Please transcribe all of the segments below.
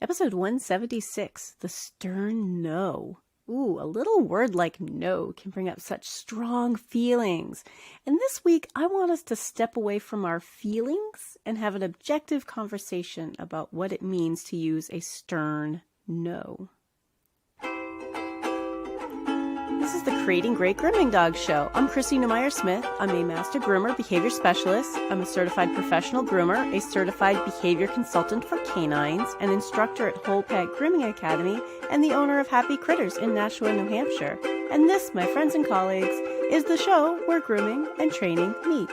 Episode 176, The Stern No. Ooh, a little word like no can bring up such strong feelings. And this week, I want us to step away from our feelings and have an objective conversation about what it means to use a stern no. This is the Creating Great Grooming Dogs show. I'm Christina Meyer-Smith. I'm a Master Groomer Behavior Specialist. I'm a certified professional groomer, a certified behavior consultant for canines, an instructor at Whole Pet Grooming Academy, and the owner of Happy Critters in Nashua, New Hampshire. And this, my friends and colleagues, is the show where grooming and training meet.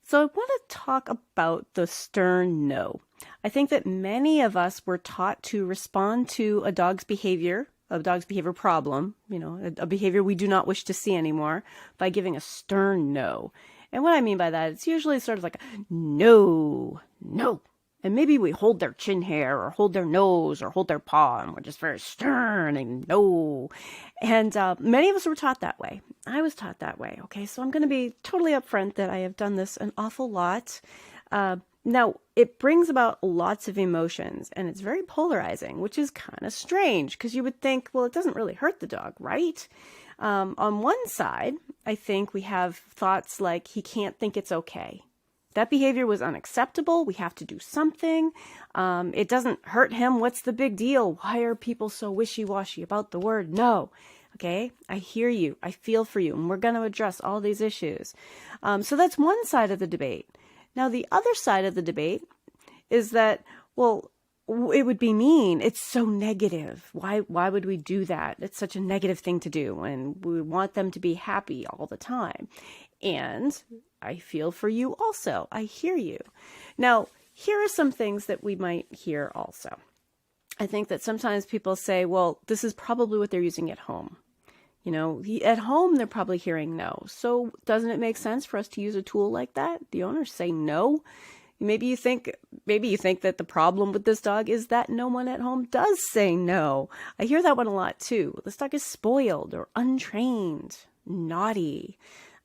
So I want to talk about the stern no. I think that many of us were taught to respond to a dog's behavior problem, a behavior we do not wish to see anymore, by giving a stern no. And what I mean by that, it's usually sort of like a no. And maybe we hold their chin hair or hold their nose or hold their paw and we're just very stern and no. And many of us were taught that way. I was taught that way. Okay, so I'm going to be totally upfront that I have done this an awful lot. Now, it brings about lots of emotions and it's very polarizing, which is kind of strange because you would think, well, it doesn't really hurt the dog, right? On one side, I think we have thoughts like he can't think it's okay. That behavior was unacceptable. We have to do something. It doesn't hurt him. What's the big deal? Why are people so wishy-washy about the word no? Okay, I hear you. I feel for you. And we're going to address all these issues. So that's one side of the debate. Now, the other side of the debate is that, well, it would be mean. It's so negative. Why would we do that? It's such a negative thing to do and we want them to be happy all the time. And I feel for you also. I hear you. Now, here are some things that we might hear also. I think that sometimes people say, well, this is probably what they're using at home. At home, they're probably hearing no. So doesn't it make sense for us to use a tool like that? The owners say no. Maybe you think that the problem with this dog is that no one at home does say no. I hear that one a lot too. This dog is spoiled or untrained, naughty.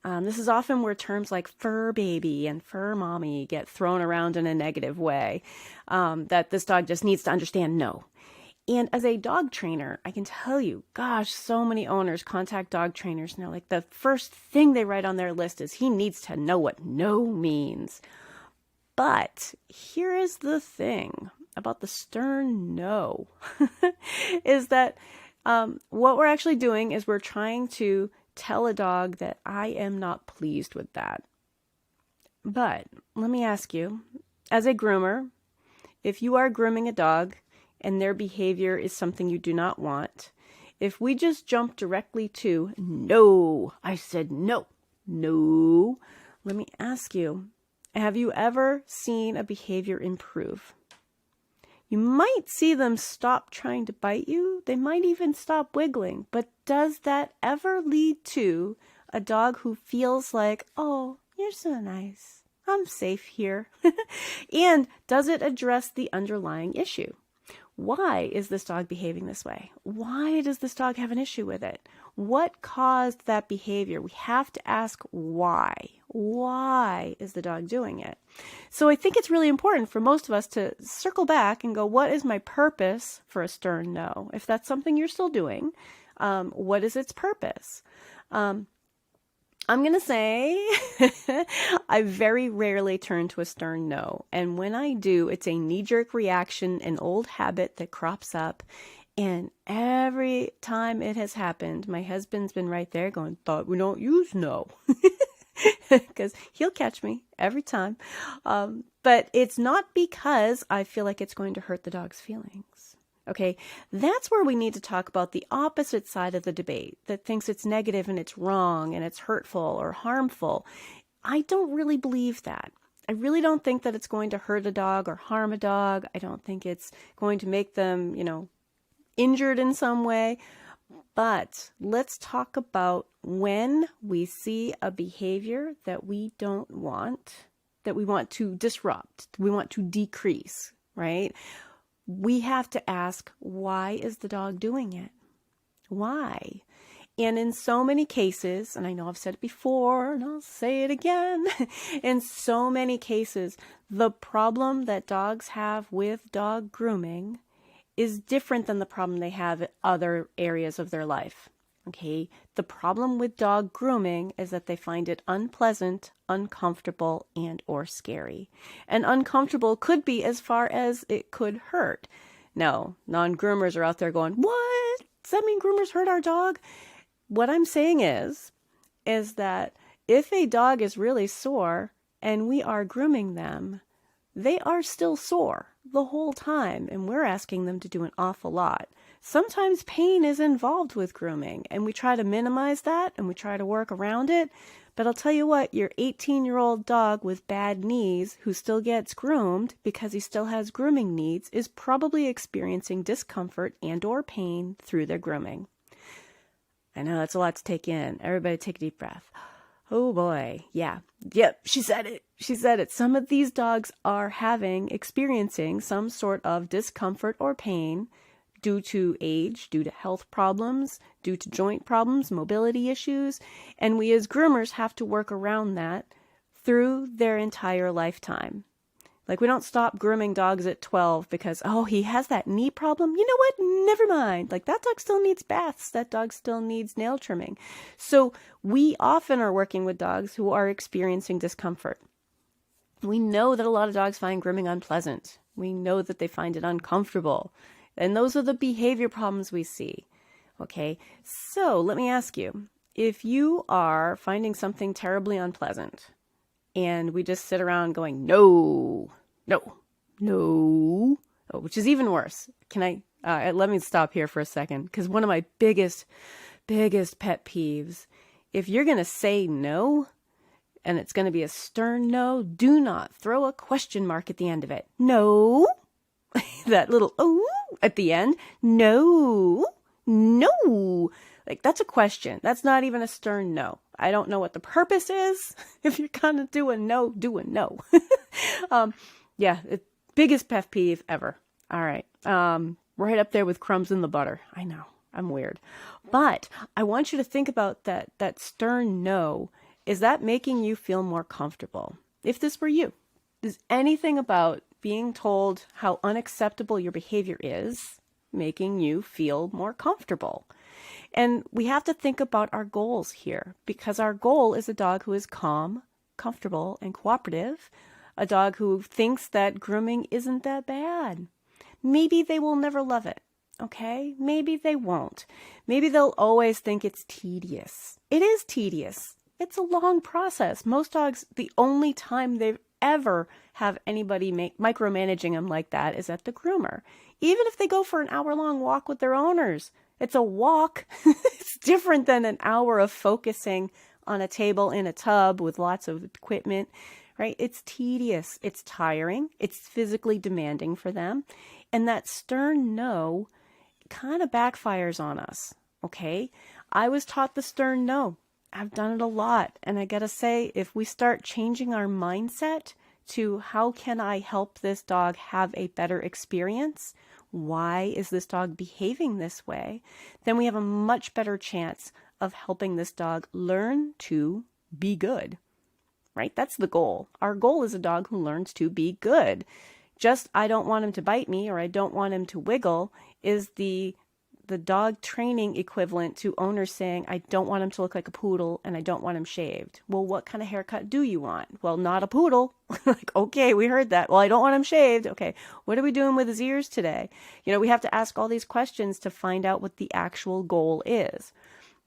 This is often where terms like fur baby and fur mommy get thrown around in a negative way, that this dog just needs to understand no. And as a dog trainer, I can tell you, gosh, so many owners contact dog trainers and they're like, the first thing they write on their list is he needs to know what no means. But here is the thing about the stern no, is that what we're actually doing is we're trying to tell a dog that I am not pleased with that. But let me ask you, as a groomer, if you are grooming a dog and their behavior is something you do not want, if we just jump directly to no, I said no, let me ask you, have you ever seen a behavior improve? You might see them stop trying to bite you. They might even stop wiggling. But does that ever lead to a dog who feels like, oh, you're so nice. I'm safe here. And does it address the underlying issue? Why is this dog behaving this way? Why does this dog have an issue with it? What caused that behavior? We have to ask why. Why is the dog doing it? So I think it's really important for most of us to circle back and go, what is my purpose for a stern no? If that's something you're still doing, what is its purpose? I'm going to say I very rarely turn to a stern no. And when I do, it's a knee-jerk reaction, an old habit that crops up. And every time it has happened, my husband's been right there going, thought we don't use no. Because he'll catch me every time. But it's not because I feel like it's going to hurt the dog's feelings. Okay, that's where we need to talk about the opposite side of the debate that thinks it's negative and it's wrong and it's hurtful or harmful. I don't really believe that. I really don't think that it's going to hurt a dog or harm a dog. I don't think it's going to make them, injured in some way. But let's talk about when we see a behavior that we don't want, that we want to disrupt, we want to decrease, right? We have to ask, why is the dog doing it? Why? And in so many cases, and I know I've said it before and I'll say it again, in so many cases, the problem that dogs have with dog grooming is different than the problem they have in other areas of their life. Okay, the problem with dog grooming is that they find it unpleasant, uncomfortable, and or scary. And uncomfortable could be as far as it could hurt. No, non-groomers are out there going, what? Does that mean groomers hurt our dog? What I'm saying is that if a dog is really sore and we are grooming them, they are still sore the whole time, and we're asking them to do an awful lot. Sometimes pain is involved with grooming, and we try to minimize that, and we try to work around it. But I'll tell you what, your 18-year-old dog with bad knees who still gets groomed because he still has grooming needs is probably experiencing discomfort and or pain through their grooming. I know that's a lot to take in. Everybody take a deep breath. Oh boy. Yeah. Yep. She said it. She said it. Some of these dogs are experiencing some sort of discomfort or pain due to age, due to health problems, due to joint problems, mobility issues. And we as groomers have to work around that through their entire lifetime. Like, we don't stop grooming dogs at 12 because, oh, he has that knee problem. You know what? Never mind. Like, that dog still needs baths. That dog still needs nail trimming. So we often are working with dogs who are experiencing discomfort. We know that a lot of dogs find grooming unpleasant. We know that they find it uncomfortable. And those are the behavior problems we see. Okay, so let me ask you, if you are finding something terribly unpleasant, and we just sit around going, no, no, no, oh, which is even worse. Can I, let me stop here for a second, because one of my biggest pet peeves, if you're going to say no, and it's going to be a stern no, do not throw a question mark at the end of it. No, that little oh at the end. No, no. Like, that's a question. That's not even a stern no. I don't know what the purpose is. If you're going to do a no, do a no. Yeah, biggest pet peeve ever. All right. Right up there with crumbs in the butter. I know, I'm weird. But I want you to think about that stern no. Is that making you feel more comfortable? If this were you, is anything about being told how unacceptable your behavior is making you feel more comfortable? And we have to think about our goals here, because our goal is a dog who is calm, comfortable, and cooperative, a dog who thinks that grooming isn't that bad. Maybe they will never love it, okay? Maybe they won't. Maybe they'll always think it's tedious. It is tedious. It's a long process. Most dogs, the only time they've ever have anybody micromanaging them like that is at the groomer. Even if they go for an hour-long walk with their owners, it's a walk. It's different than an hour of focusing on a table in a tub with lots of equipment, right? It's tedious. It's tiring. It's physically demanding for them. And that stern no kind of backfires on us, okay? I was taught the stern no. I've done it a lot. And I got to say, if we start changing our mindset to how can I help this dog have a better experience? Why is this dog behaving this way? Then we have a much better chance of helping this dog learn to be good, right? That's the goal. Our goal is a dog who learns to be good. Just, I don't want him to bite me, or I don't want him to wiggle, is the dog training equivalent to owners saying, I don't want him to look like a poodle and I don't want him shaved. Well, what kind of haircut do you want? Well, not a poodle. Like, okay, we heard that. Well, I don't want him shaved. Okay, what are we doing with his ears today? You know, we have to ask all these questions to find out what the actual goal is.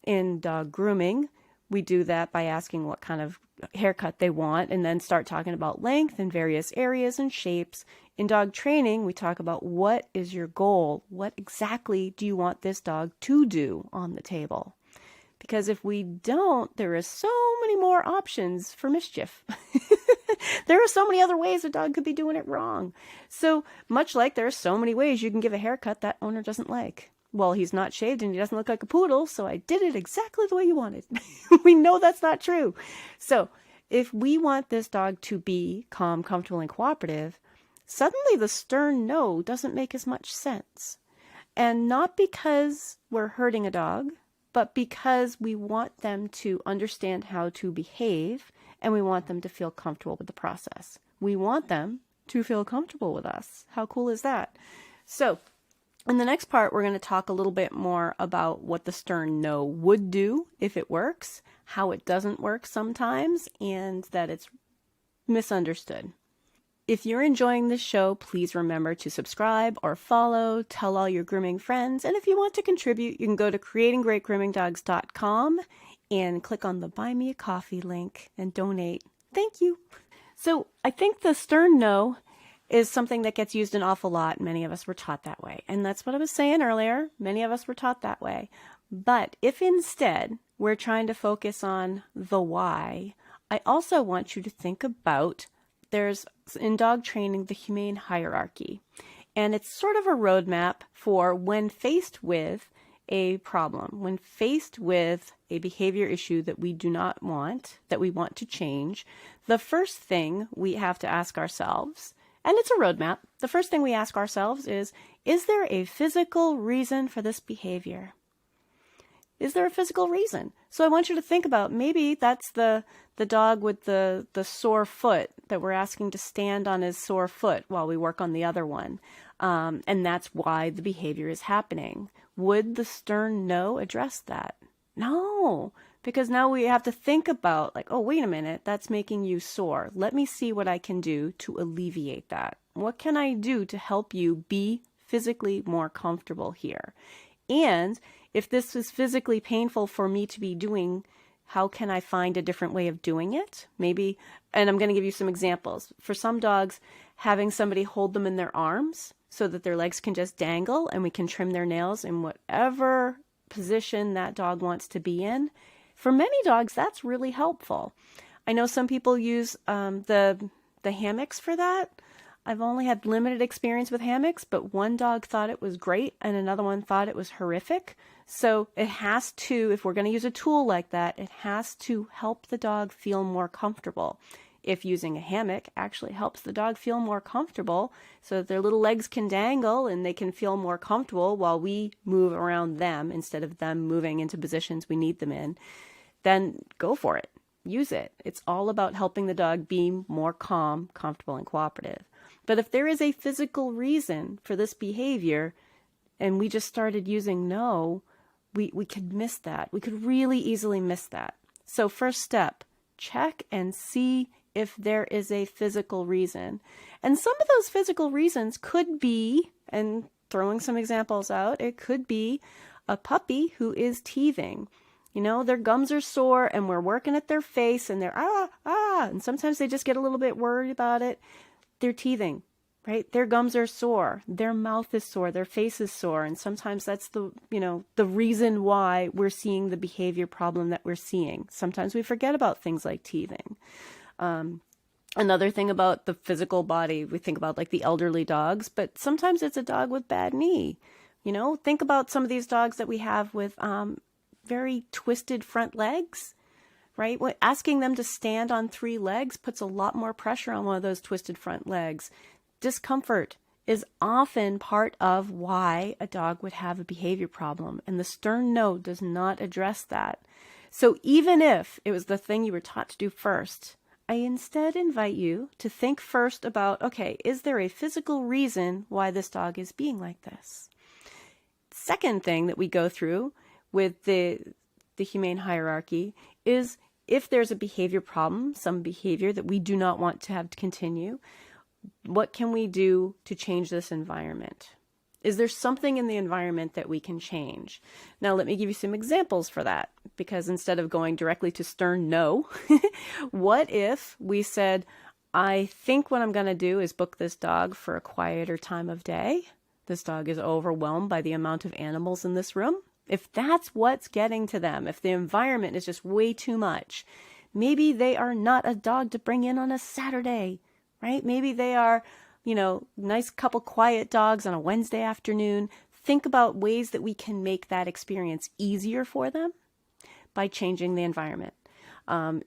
In dog grooming, we do that by asking what kind of haircut they want, and then start talking about length in various areas and shapes. In dog training, we talk about what is your goal? What exactly do you want this dog to do on the table? Because if we don't, there are so many more options for mischief. There are so many other ways a dog could be doing it wrong. So much like there are so many ways you can give a haircut that owner doesn't like. Well, he's not shaved and he doesn't look like a poodle, so I did it exactly the way you wanted. We know that's not true. So if we want this dog to be calm, comfortable, and cooperative, suddenly the stern no doesn't make as much sense. And not because we're hurting a dog, but because we want them to understand how to behave and we want them to feel comfortable with the process. We want them to feel comfortable with us. How cool is that? So in the next part, we're going to talk a little bit more about what the stern no would do if it works, how it doesn't work sometimes, and that it's misunderstood. If you're enjoying this show, please remember to subscribe or follow, tell all your grooming friends, and if you want to contribute, you can go to creatinggreatgroomingdogs.com and click on the Buy Me a Coffee link and donate. Thank you. So I think the stern no is something that gets used an awful lot. Many of us were taught that way. And that's what I was saying earlier. Many of us were taught that way. But if instead we're trying to focus on the why, I also want you to think about there's, in dog training, the humane hierarchy. And it's sort of a roadmap for when faced with a problem, when faced with a behavior issue that we do not want, that we want to change, the first thing we have to ask ourselves, and it's a roadmap, the first thing we ask ourselves is there a physical reason for this behavior? Is there a physical reason? So I want you to think about, maybe that's the dog with the sore foot that we're asking to stand on his sore foot while we work on the other one. And that's why the behavior is happening. Would the stern no address that? No, because now we have to think about like, oh, wait a minute, that's making you sore. Let me see what I can do to alleviate that. What can I do to help you be physically more comfortable here? And if this is physically painful for me to be doing, how can I find a different way of doing it? Maybe, and I'm going to give you some examples. For some dogs, having somebody hold them in their arms so that their legs can just dangle and we can trim their nails in whatever position that dog wants to be in. For many dogs, that's really helpful. I know some people use the hammocks for that. I've only had limited experience with hammocks, but one dog thought it was great and another one thought it was horrific. So it has to, if we're going to use a tool like that, it has to help the dog feel more comfortable. If using a hammock actually helps the dog feel more comfortable so that their little legs can dangle and they can feel more comfortable while we move around them instead of them moving into positions we need them in, then go for it. Use it. It's all about helping the dog be more calm, comfortable, and cooperative. But if there is a physical reason for this behavior and we just started using no, we could miss that. We could really easily miss that. So first step, check and see if there is a physical reason. And some of those physical reasons could be, and throwing some examples out, it could be a puppy who is teething. You know, their gums are sore and we're working at their face and they're and sometimes they just get a little bit worried about it. They're teething, right? Their gums are sore, their mouth is sore, their face is sore. And sometimes that's the reason why we're seeing the behavior problem that we're seeing. Sometimes we forget about things like teething. Another thing about the physical body, we think about like the elderly dogs, but sometimes it's a dog with bad knee. You know, think about some of these dogs that we have with very twisted front legs, right? Asking them to stand on 3 legs puts a lot more pressure on one of those twisted front legs. Discomfort is often part of why a dog would have a behavior problem, and the stern no does not address that. So even if it was the thing you were taught to do first, I instead invite you to think first about, okay, is there a physical reason why this dog is being like this? Second thing that we go through with the humane hierarchy is if there's a behavior problem, some behavior that we do not want to have to continue, what can we do to change this environment? Is there something in the environment that we can change? Now, let me give you some examples for that, because instead of going directly to stern no, what if we said, I think what I'm going to do is book this dog for a quieter time of day. This dog is overwhelmed by the amount of animals in this room. If that's what's getting to them, if the environment is just way too much, maybe they are not a dog to bring in on a Saturday, right? Maybe they are, nice couple quiet dogs on a Wednesday afternoon. Think about ways that we can make that experience easier for them by changing the environment.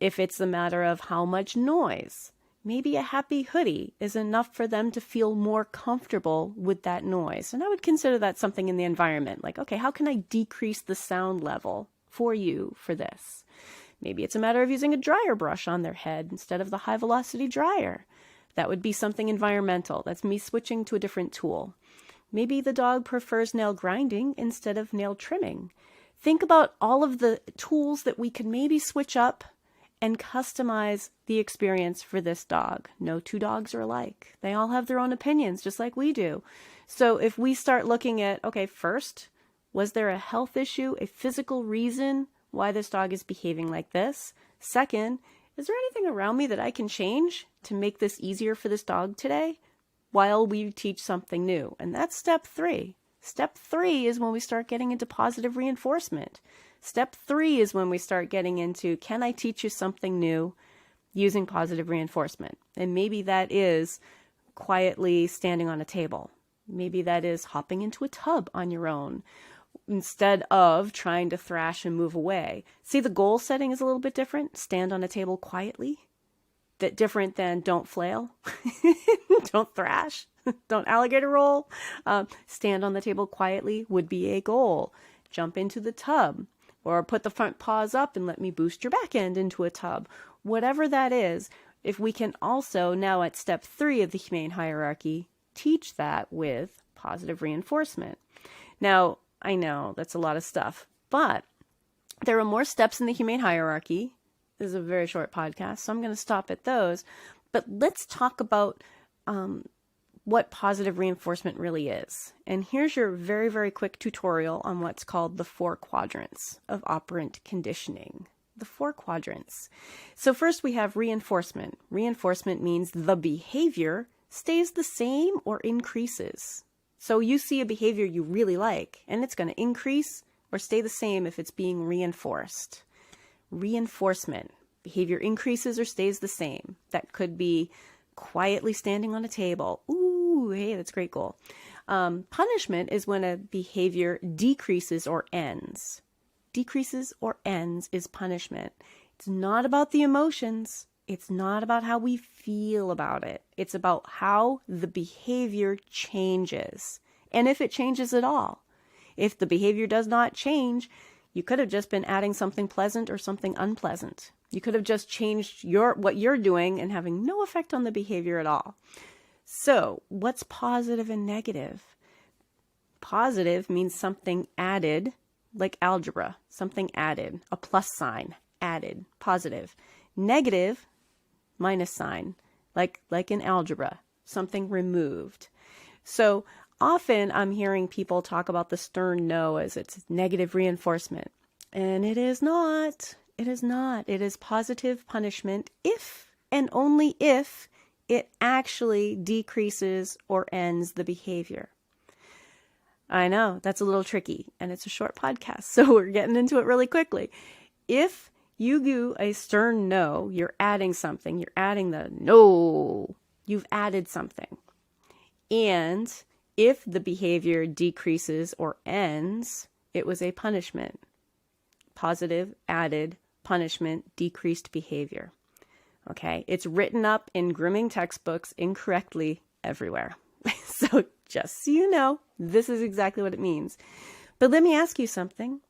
If it's a matter of how much noise, maybe a happy hoodie is enough for them to feel more comfortable with that noise. And I would consider that something in the environment. Like, okay, how can I decrease the sound level for you for this. Maybe it's a matter of using a dryer brush on their head instead of the high velocity dryer. That would be something environmental. That's me switching to a different tool. Maybe the dog prefers nail grinding instead of nail trimming. Think about all of the tools that we could maybe switch up and customize the experience for this dog. No two dogs are alike. They all have their own opinions, just like we do. So if we start looking at, okay, first, was there a health issue, a physical reason why this dog is behaving like this? Second, is there anything around me that I can change to make this easier for this dog today while we teach something new? And that's step 3. Step 3 is when we start getting into positive reinforcement. Step 3 is when we start getting into, can I teach you something new using positive reinforcement? And maybe that is quietly standing on a table. Maybe that is hopping into a tub on your own instead of trying to thrash and move away. See, the goal setting is a little bit different. Stand on a table quietly. That different than don't flail, don't thrash, don't alligator roll. Stand on the table quietly would be a goal. Jump into the tub or put the front paws up and let me boost your back end into a tub. Whatever that is, if we can also now at step 3 of the humane hierarchy, teach that with positive reinforcement. Now, I know that's a lot of stuff, but there are more steps in the humane hierarchy. This is a very short podcast, so I'm going to stop at those. But let's talk about what positive reinforcement really is. And here's your very, very quick tutorial on what's called the 4 quadrants of operant conditioning. The 4 quadrants. So first we have reinforcement. Reinforcement means the behavior stays the same or increases. So you see a behavior you really like, and it's going to increase or stay the same if it's being reinforced. Reinforcement. Behavior increases or stays the same. That could be quietly standing on a table. Ooh, hey, that's a great goal. Punishment is when a behavior decreases or ends. Decreases or ends is punishment. It's not about the emotions. It's not about how we feel about it. It's about how the behavior changes. And if it changes at all. If the behavior does not change, you could have just been adding something pleasant or something unpleasant. You could have just changed what you're doing and having no effect on the behavior at all. So what's positive and negative? Positive means something added, like algebra, something added, a plus sign, added, positive. Negative, minus sign, like in algebra, something removed. So often I'm hearing people talk about the stern no as it's negative reinforcement. And it is not. It is not. It is positive punishment if and only if it actually decreases or ends the behavior. I know, that's a little tricky, and it's a short podcast, so we're getting into it really quickly. If you do a stern no, you're adding something. You're adding the no. You've added something. And if the behavior decreases or ends, it was a punishment. Positive, added, punishment, decreased behavior. Okay, it's written up in grooming textbooks incorrectly everywhere. So just so you know, this is exactly what it means. But let me ask you something.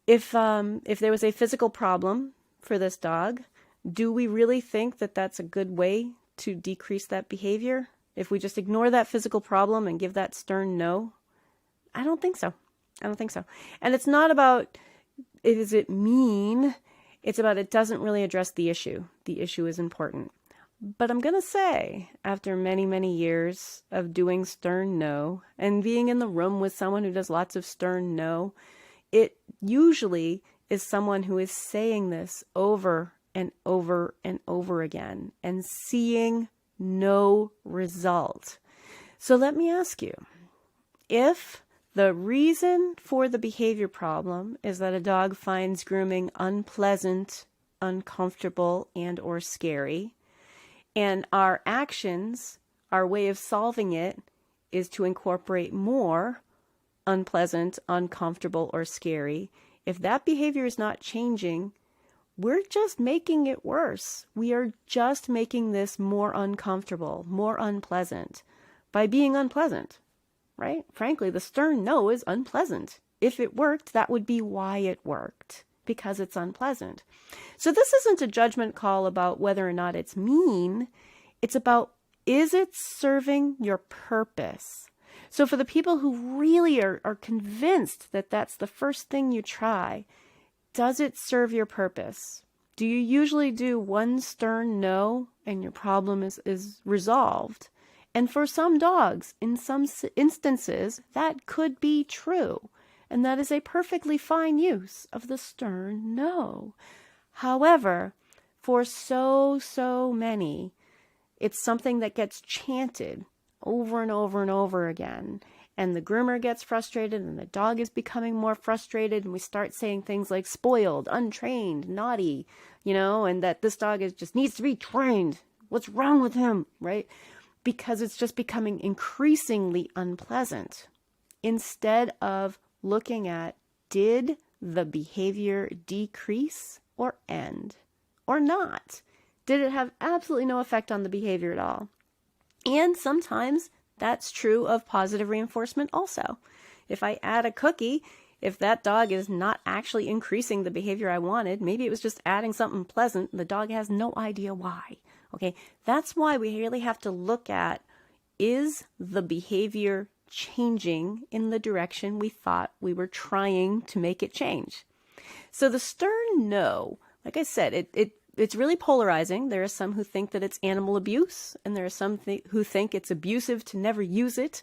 If there was a physical problem for this dog, do we really think that that's a good way to decrease that behavior? If we just ignore that physical problem and give that stern no? I don't think so. I don't think so. And it's not about, is it mean? It's about it doesn't really address the issue. The issue is important. But I'm going to say, after many, many years of doing stern no and being in the room with someone who does lots of stern no, it usually is someone who is saying this over and over and over again and seeing no result. So let me ask you, if the reason for the behavior problem is that a dog finds grooming unpleasant, uncomfortable, and or scary, and our actions, our way of solving it, is to incorporate more unpleasant, uncomfortable, or scary, if that behavior is not changing, we're just making it worse. We are just making this more uncomfortable, more unpleasant by being unpleasant, right? Frankly, the stern no is unpleasant. if it worked, that would be why it worked, because it's unpleasant. So this isn't a judgment call about whether or not it's mean. It's about, is it serving your purpose? So for the people who really are convinced that that's the first thing you try, does it serve your purpose? Do you usually do one stern no and your problem is resolved? And for some dogs, in some instances, that could be true. And that is a perfectly fine use of the stern no. However, for so many, it's something that gets chanted over and over and over again. And the groomer gets frustrated and the dog is becoming more frustrated. And we start saying things like spoiled, untrained, naughty, and that this dog just needs to be trained. What's wrong with him, right? Because it's just becoming increasingly unpleasant. Instead of looking at, did the behavior decrease or end or not? Did it have absolutely no effect on the behavior at all? And sometimes that's true of positive reinforcement also. If I add a cookie, if that dog is not actually increasing the behavior I wanted, maybe it was just adding something pleasant, and the dog has no idea why. Okay, that's why we really have to look at, is the behavior changing in the direction we thought we were trying to make it change? So the stern no, like I said, it's really polarizing. There are some who think that it's animal abuse, and there are some who think it's abusive to never use it.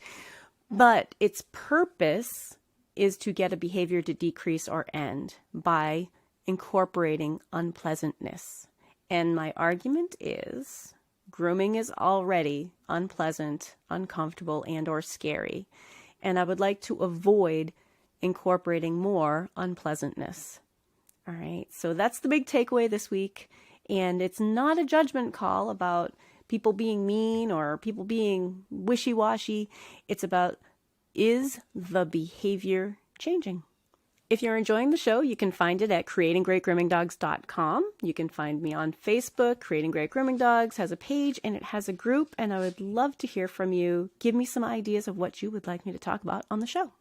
But its purpose is to get a behavior to decrease or end by incorporating unpleasantness. And my argument is grooming is already unpleasant, uncomfortable, and or scary. And I would like to avoid incorporating more unpleasantness. All right, so that's the big takeaway this week. And it's not a judgment call about people being mean or people being wishy-washy. It's about, is the behavior changing? If you're enjoying the show, you can find it at creatinggreatgroomingdogs.com. You can find me on Facebook. Creating Great Grooming Dogs has a page and it has a group, and I would love to hear from you. Give me some ideas of what you would like me to talk about on the show.